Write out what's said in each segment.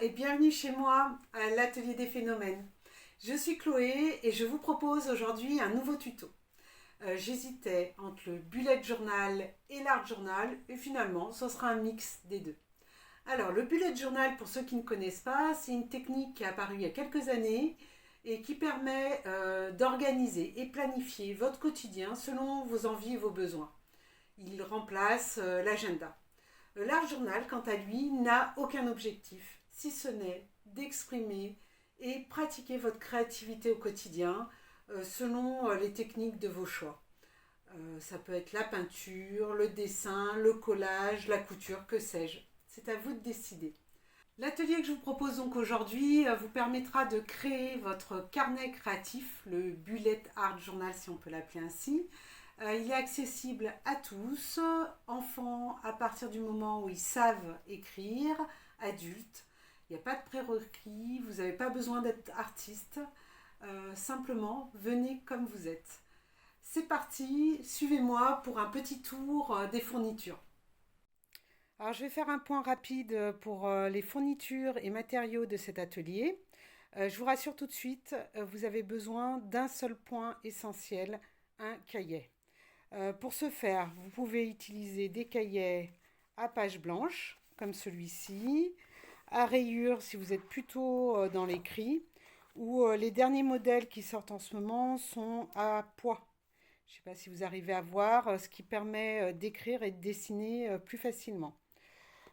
et bienvenue chez moi à l'Atelier des Phénomènes. Je suis Chloé et je vous propose aujourd'hui un nouveau tuto. J'hésitais entre le bullet journal et l'art journal et finalement ce sera un mix des deux. Alors le bullet journal, pour ceux qui ne connaissent pas, c'est une technique qui est apparue il y a quelques années et qui permet d'organiser et planifier votre quotidien selon vos envies et vos besoins. Il remplace l'agenda. L'art journal, quant à lui, n'a aucun objectif, si ce n'est d'exprimer et pratiquer votre créativité au quotidien selon les techniques de vos choix. Ça peut être la peinture, le dessin, le collage, la couture, que sais-je. C'est à vous de décider. L'atelier que je vous propose donc aujourd'hui vous permettra de créer votre carnet créatif, le bullet art journal si on peut l'appeler ainsi. Il est accessible à tous, enfants à partir du moment où ils savent écrire, adultes. Il n'y a pas de prérequis, vous n'avez pas besoin d'être artiste. Simplement, venez comme vous êtes. C'est parti, suivez-moi pour un petit tour des fournitures. Alors, je vais faire un point rapide pour les fournitures et matériaux de cet atelier. Je vous rassure tout de suite, vous avez besoin d'un seul point essentiel, un cahier. Pour ce faire, vous pouvez utiliser des cahiers à page blanche, comme celui-ci, à rayures si vous êtes plutôt dans l'écrit, ou les derniers modèles qui sortent en ce moment sont à poids. Je ne sais pas si vous arrivez à voir, ce qui permet d'écrire et de dessiner plus facilement.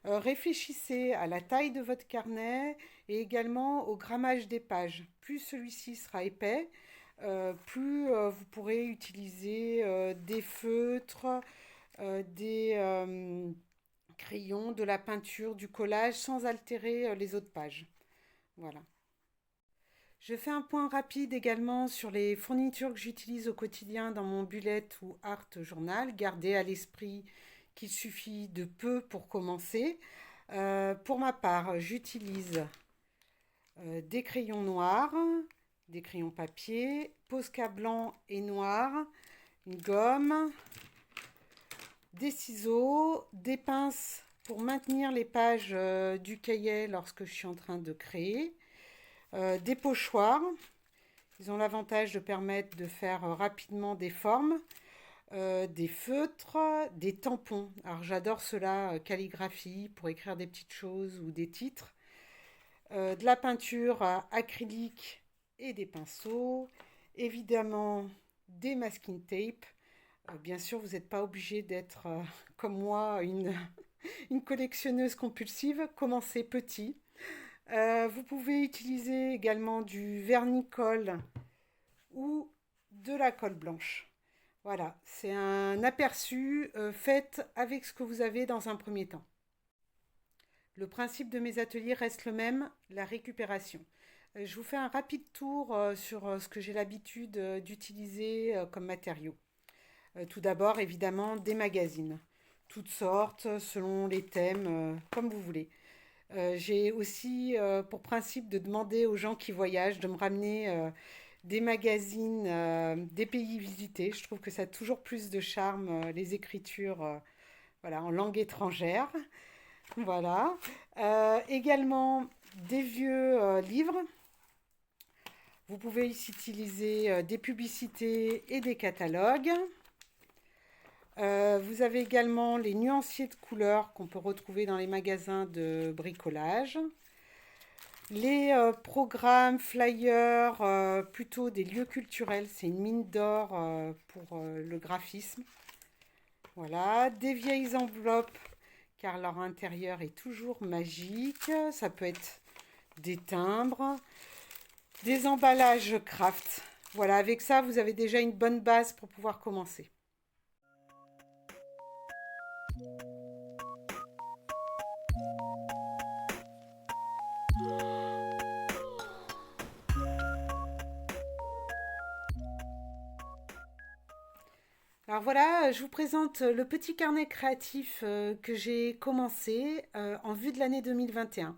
Réfléchissez à la taille de votre carnet et également au grammage des pages. Plus celui-ci sera épais, plus vous pourrez utiliser des feutres, des crayons, de la peinture, du collage sans altérer les autres pages. Voilà. Je fais un point rapide également sur les fournitures que j'utilise au quotidien dans mon bullet ou art journal. Gardez à l'esprit qu'il suffit de peu pour commencer. Pour ma part, j'utilise des crayons noirs, des crayons papier, Posca blanc et noir, une gomme, des ciseaux, des pinces pour maintenir les pages du cahier lorsque je suis en train de créer, des pochoirs. Ils ont l'avantage de permettre de faire rapidement des formes, des feutres, des tampons. Alors j'adore cela, calligraphie, pour écrire des petites choses ou des titres. De la peinture acrylique et des pinceaux, évidemment des masking tape. Bien sûr, vous n'êtes pas obligé d'être comme moi une collectionneuse compulsive. Commencez petit. Vous pouvez utiliser également du vernis-colle ou de la colle blanche. Voilà, c'est un aperçu fait avec ce que vous avez dans un premier temps. Le principe de mes ateliers reste le même, la récupération. Je vous fais un rapide tour sur ce que j'ai l'habitude d'utiliser comme matériaux. Tout d'abord, évidemment, des magazines. Toutes sortes, selon les thèmes, comme vous voulez. J'ai aussi pour principe de demander aux gens qui voyagent de me ramener des magazines des pays visités. Je trouve que ça a toujours plus de charme, les écritures voilà, en langue étrangère. Voilà. Également des vieux livres. Vous pouvez ici utiliser des publicités et des catalogues. Vous avez également les nuanciers de couleurs qu'on peut retrouver dans les magasins de bricolage. Les programmes, flyers, plutôt des lieux culturels. C'est une mine d'or pour le graphisme. Voilà. Des vieilles enveloppes car leur intérieur est toujours magique. Ça peut être des timbres, des emballages craft. Voilà, avec ça, vous avez déjà une bonne base pour pouvoir commencer. Alors voilà, je vous présente le petit carnet créatif que j'ai commencé en vue de l'année 2021.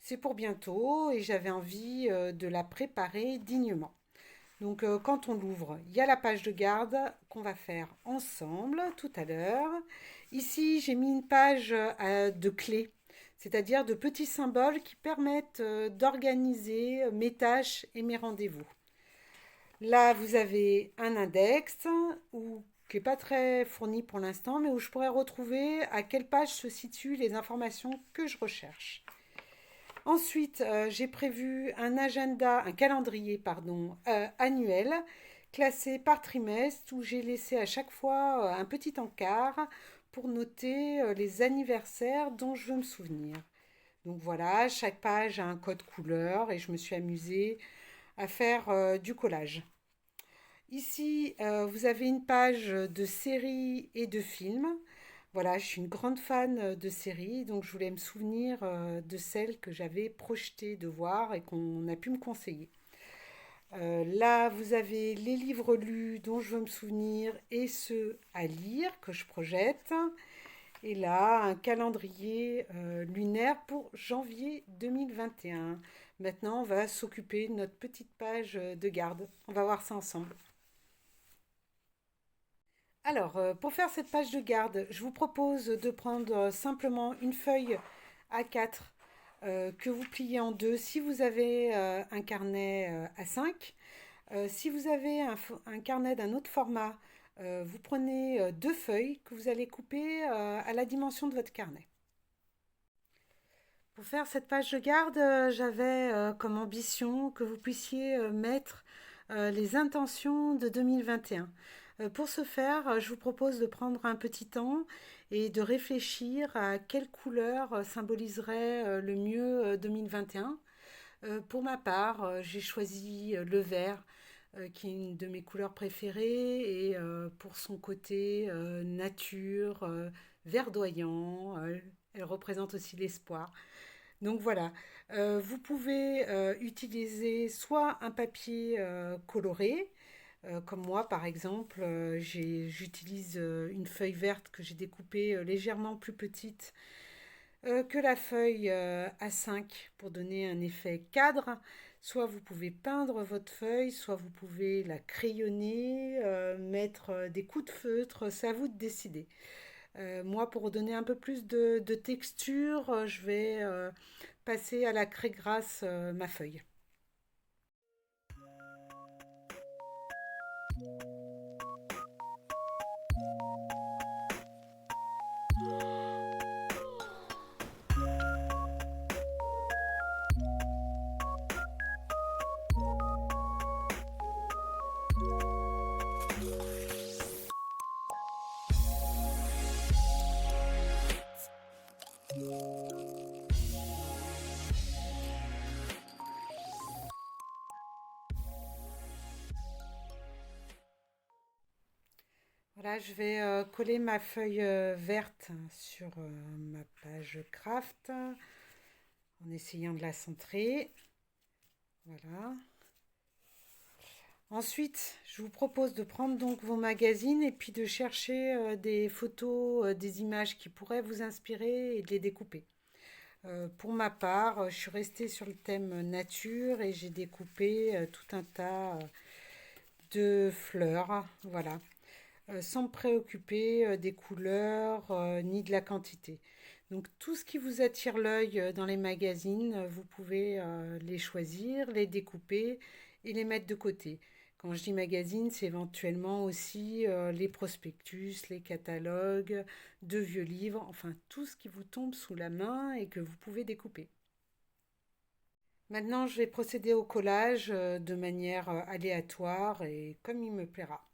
C'est pour bientôt et j'avais envie de la préparer dignement. Donc quand on l'ouvre, il y a la page de garde qu'on va faire ensemble tout à l'heure. Ici, j'ai mis une page de clés. c'est-à-dire de petits symboles qui permettent d'organiser mes tâches et mes rendez-vous. Là, vous avez un index qui n'est pas très fourni pour l'instant, mais où je pourrais retrouver à quelle page se situent les informations que je recherche. Ensuite, j'ai prévu un calendrier annuel classé par trimestre où j'ai laissé à chaque fois un petit encart pour noter les anniversaires dont je veux me souvenir. Donc voilà, chaque page a un code couleur et je me suis amusée à faire du collage. Ici, vous avez une page de séries et de films. Voilà, je suis une grande fan de séries, donc je voulais me souvenir de celles que j'avais projetées de voir et qu'on a pu me conseiller. Là, vous avez les livres lus dont je veux me souvenir et ceux à lire que je projette. Et là, un calendrier lunaire pour janvier 2021. Maintenant, on va s'occuper de notre petite page de garde. On va voir ça ensemble. Alors, pour faire cette page de garde, je vous propose de prendre simplement une feuille A4 que vous pliez en deux si vous avez un carnet A5. Si vous avez un carnet d'un autre format, vous prenez deux feuilles que vous allez couper à la dimension de votre carnet. Pour faire cette page de garde, j'avais comme ambition que vous puissiez mettre les intentions de 2021. Pour ce faire, je vous propose de prendre un petit temps et de réfléchir à quelle couleur symboliserait le mieux 2021. Pour ma part, j'ai choisi le vert, qui est une de mes couleurs préférées, et pour son côté nature, verdoyant, elle représente aussi l'espoir. Donc voilà, vous pouvez utiliser soit un papier coloré, comme moi par exemple, j'utilise une feuille verte que j'ai découpée légèrement plus petite que la feuille A5 pour donner un effet cadre. Soit vous pouvez peindre votre feuille, soit vous pouvez la crayonner, mettre des coups de feutre, c'est à vous de décider. Moi, pour donner un peu plus de texture, je vais passer à la craie grasse ma feuille. Voilà, je vais coller ma feuille verte sur ma page craft en essayant de la centrer. Voilà. Ensuite, je vous propose de prendre donc vos magazines et puis de chercher des photos, des images qui pourraient vous inspirer et de les découper. Pour ma part, je suis restée sur le thème nature et j'ai découpé tout un tas de fleurs, voilà, sans me préoccuper des couleurs ni de la quantité. Donc tout ce qui vous attire l'œil dans les magazines, vous pouvez les choisir, les découper et les mettre de côté. Quand je dis magazine, c'est éventuellement aussi les prospectus, les catalogues, de vieux livres, enfin tout ce qui vous tombe sous la main et que vous pouvez découper. Maintenant, je vais procéder au collage de manière aléatoire et comme il me plaira.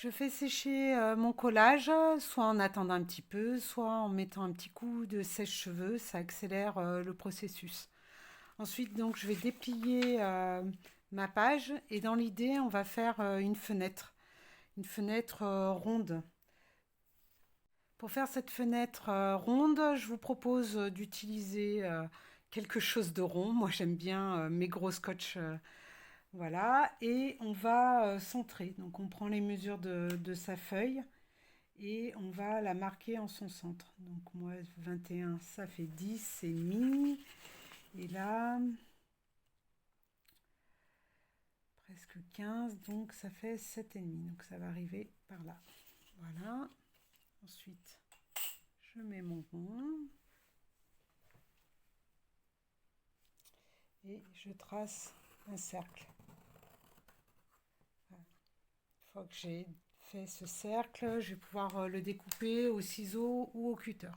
Je fais sécher mon collage, soit en attendant un petit peu, soit en mettant un petit coup de sèche-cheveux, ça accélère le processus. Ensuite, donc, je vais déplier ma page et dans l'idée, on va faire une fenêtre ronde. Pour faire cette fenêtre ronde, je vous propose d'utiliser quelque chose de rond. Moi, j'aime bien mes gros scotch. Voilà, et on va centrer. Donc, on prend les mesures de sa feuille et on va la marquer en son centre. Donc, moi, 21, ça fait 10 et demi. Et là, presque 15, donc ça fait 7 et demi. Donc, ça va arriver par là. Voilà. Ensuite, je mets mon rond. Et je trace un cercle. Voilà. Une fois que j'ai fait ce cercle, je vais pouvoir le découper au ciseau ou au cutter.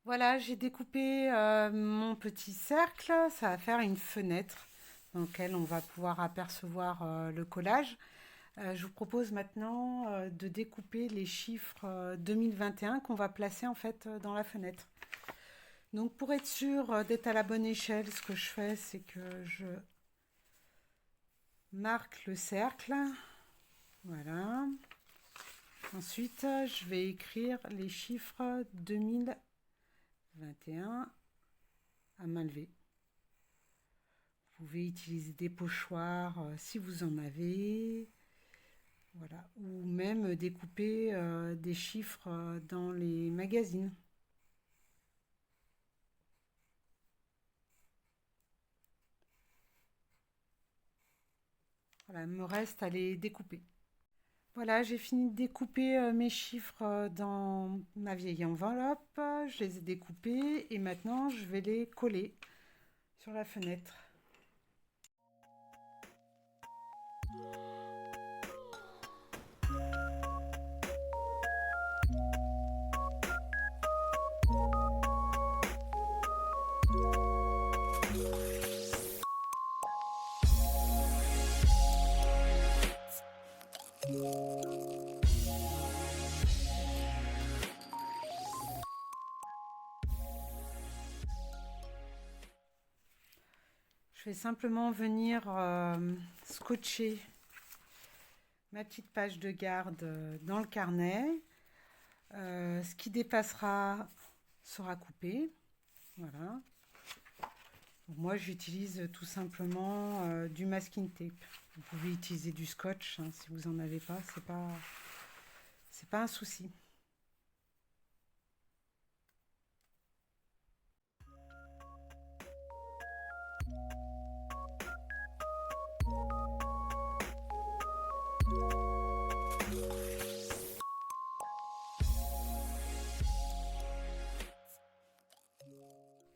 Voilà, j'ai découpé mon petit cercle. Ça va faire une fenêtre dans laquelle on va pouvoir apercevoir le collage. Je vous propose maintenant de découper les chiffres 2021 qu'on va placer en fait dans la fenêtre. Donc pour être sûr d'être à la bonne échelle, ce que je fais, c'est que je marque le cercle. Voilà. Ensuite, je vais écrire les chiffres 2021 à main levée. Vous pouvez utiliser des pochoirs si vous en avez. Voilà. Ou même découper des chiffres dans les magazines. Voilà, il me reste à les découper. Voilà, j'ai fini de découper mes chiffres dans ma vieille enveloppe. Je les ai découpés et maintenant je vais les coller sur la fenêtre. Je vais simplement venir scotcher ma petite page de garde dans le carnet. Ce qui dépassera sera coupé. Voilà. Moi, j'utilise tout simplement du masking tape. Vous pouvez utiliser du scotch hein, si vous n'en avez pas. C'est pas un souci.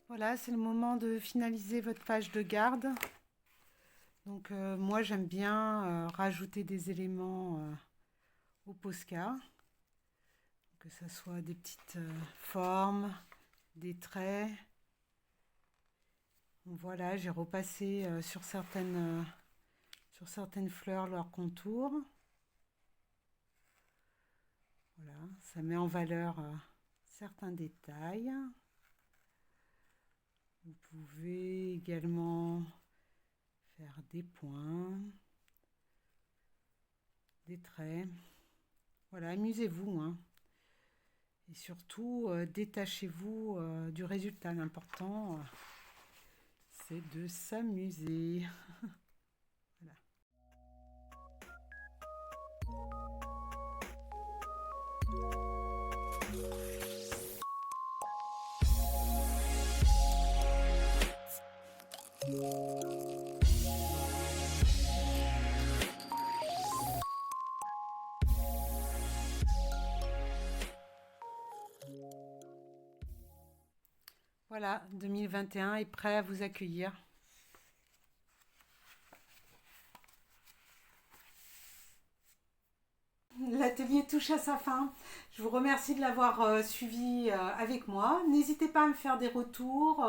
Voilà, c'est le moment de finaliser votre page de garde. Donc moi j'aime bien rajouter des éléments au Posca, que ce soit des petites formes, des traits. Donc, voilà, j'ai repassé sur certaines fleurs leur contour. Voilà, ça met en valeur certains détails. Vous pouvez également faire des points, des traits. Voilà, amusez-vous. Hein. Et surtout, détachez-vous du résultat. L'important, c'est de s'amuser. Voilà. Voilà, 2021 est prêt à vous accueillir. L'atelier touche à sa fin. Je vous remercie de l'avoir suivi avec moi. N'hésitez pas à me faire des retours,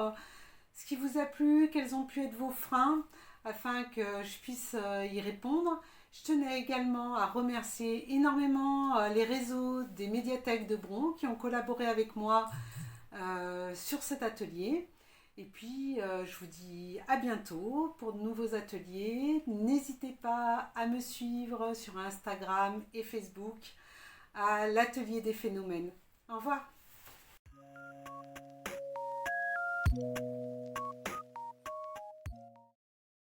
ce qui vous a plu, quels ont pu être vos freins, afin que je puisse y répondre. Je tenais également à remercier énormément les réseaux des médiathèques de Bron qui ont collaboré avec moi sur cet atelier. Et puis, je vous dis à bientôt pour de nouveaux ateliers. N'hésitez pas à me suivre sur Instagram et Facebook à l'atelier des phénomènes. Au revoir.